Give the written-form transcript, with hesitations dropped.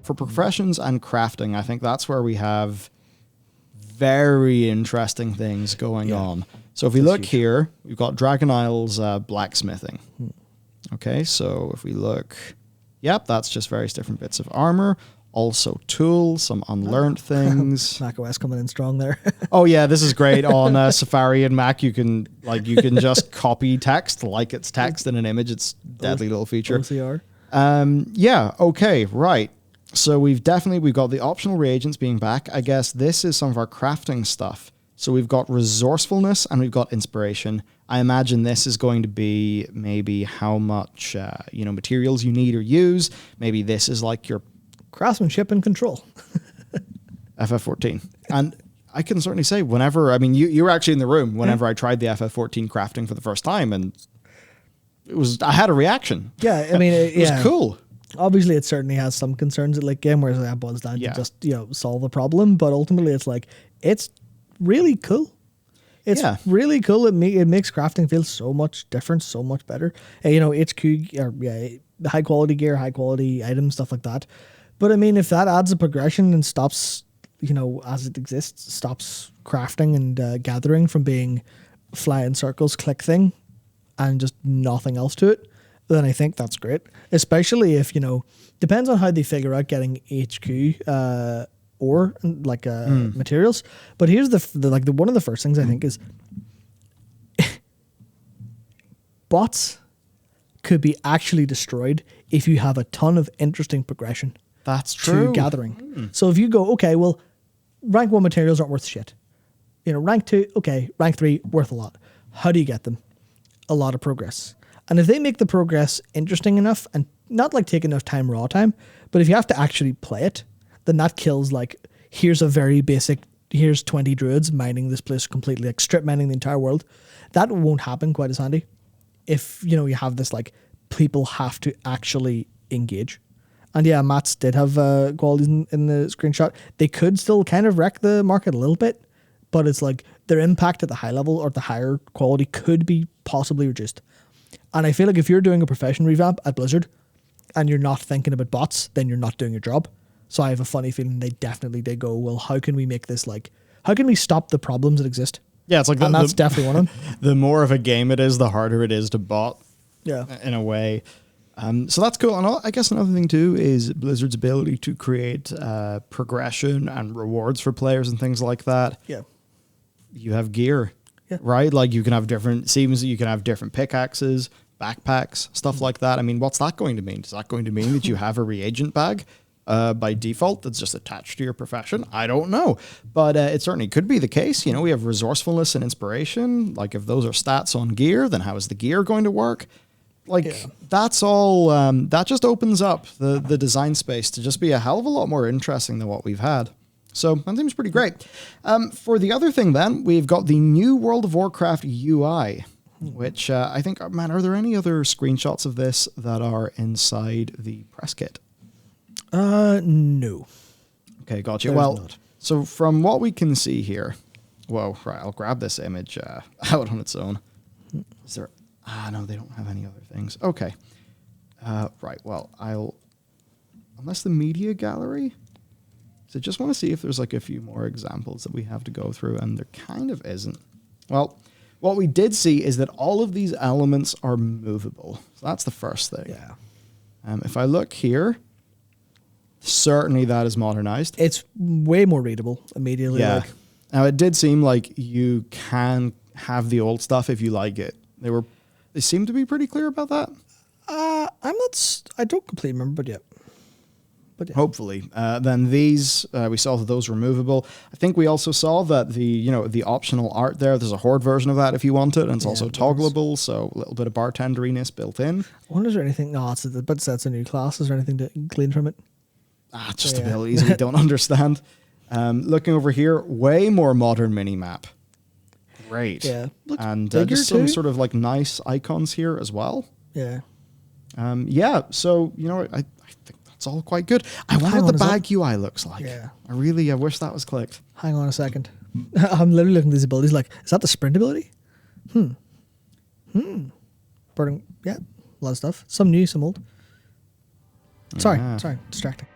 for professions and crafting, I think that's where we have very interesting things going on. So if we look here, we've got Dragon Isle's blacksmithing. Okay, so if we look, yep, that's just various different bits of armor. Also tools, some unlearned things. Mac OS coming in strong there. Oh yeah, this is great on Safari and Mac. You can just copy text like it's text in an image. It's a deadly little feature. OCR. Yeah. Okay. Right. So we've got the optional reagents being back. I guess this is some of our crafting stuff. So we've got resourcefulness and we've got inspiration. I imagine this is going to be maybe how much materials you need or use. Maybe this is like your craftsmanship and control. FF14. And I can certainly say whenever, you were actually in the room whenever I tried the FF14 crafting for the first time, and I had a reaction. Yeah, it was cool. Obviously, it certainly has some concerns at late game where it boils down to just solve a problem, but ultimately it's really cool. It's really cool. It makes crafting feel so much different, so much better. HQ high quality gear, high quality items, stuff like that. But if that adds a progression and stops, as it exists, stops crafting and gathering from being fly in circles, click thing, and just nothing else to it, then I think that's great. Especially if, depends on how they figure out getting HQ or materials. But here's the one of the first things I think is bots could be actually destroyed if you have a ton of interesting progression. That's true. To gathering. So if you go, okay, well, rank 1 materials aren't worth shit. Rank 2, okay, rank 3, worth a lot. How do you get them? A lot of progress. And if they make the progress interesting enough and not take enough time, raw time, but if you have to actually play it, then that kills here's a very basic, here's 20 druids mining this place completely, strip mining the entire world. That won't happen quite as handy. If, you have this, people have to actually engage. And yeah, Mats did have qualities in the screenshot. They could still kind of wreck the market a little bit, but it's their impact at the high level or the higher quality could be possibly reduced. And I feel if you're doing a profession revamp at Blizzard and you're not thinking about bots, then you're not doing your job. So I have a funny feeling they go, well, how can we make this how can we stop the problems that exist? Yeah, it's and that's definitely one of them. The more of a game it is, the harder it is to bot. Yeah, in a way. So that's cool. And I guess another thing too is Blizzard's ability to create progression and rewards for players and things like that. Yeah. You have gear, right? You can have different pickaxes, backpacks, stuff like that. What's that going to mean? Is that going to mean that you have a reagent bag by default that's just attached to your profession? I don't know. But it certainly could be the case. We have resourcefulness and inspiration. If those are stats on gear, then how is the gear going to work? That's all, that just opens up the design space to just be a hell of a lot more interesting than what we've had. So that seems pretty great. For the other thing then, we've got the new World of Warcraft UI, which I think, man, are there any other screenshots of this that are inside the press kit? No. Okay, gotcha. Well, so from what we can see here, whoa, right, I'll grab this image out on its own. Is there... no, they don't have any other things. Okay. Right, well, unless the media gallery... So just want to see if there's a few more examples that we have to go through, and there kind of isn't. Well, what we did see is that all of these elements are movable. So that's the first thing. Yeah. If I look here, certainly that is modernized. It's way more readable immediately. Yeah. Now, it did seem like you can have the old stuff if you like it. They seem to be pretty clear about that. I don't completely remember, but yeah. Hopefully. Then these, we saw that those were movable. I think we also saw that the optional art there's a Horde version of that if you want it, and it's also toggleable, so a little bit of bartenderiness built in. I wonder, is there anything, but that's a new class, is there anything to glean from it? Just abilities we don't understand. Looking over here, way more modern mini-map. Great. Yeah. And just some sort of nice icons here as well. Yeah. So, I think that's all quite good. I wonder what the bag UI looks like. Yeah. I wish that was clicked. Hang on a second. I'm literally looking at these abilities is that the sprint ability? Burning, yeah, a lot of stuff. Some new, some old. Sorry, distracting.